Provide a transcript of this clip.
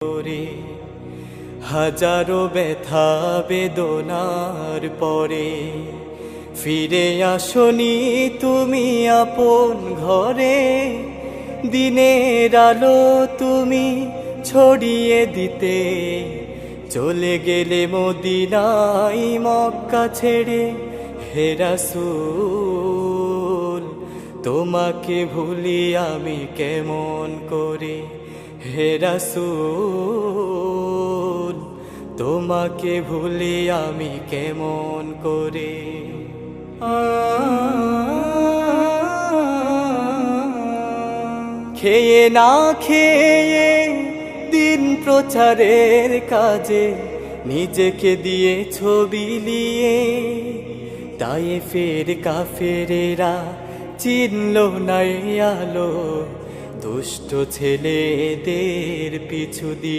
করে হাজারো ব্যথা বেদনার পরে ফিরে আসনি তুমি আপন ঘরে। দিনের আলো তুমি ছড়িয়ে দিতে চলে গেলে মদিনায় মক্কা ছেড়ে। হে রাসূল তোমাকে ভুলি আমি কেমন করে। হে রাসূল তোমাকে ভুলি আমি কেমন করে। খেয়ে না খেয়ে দিন প্রচারের কাজে নিজেকে দিয়ে ছবি লিয়ে তায়েফের কাফেরেরা চিনল না এই আলো। দুষ্ট ছেলেদের পিছু দিয়ে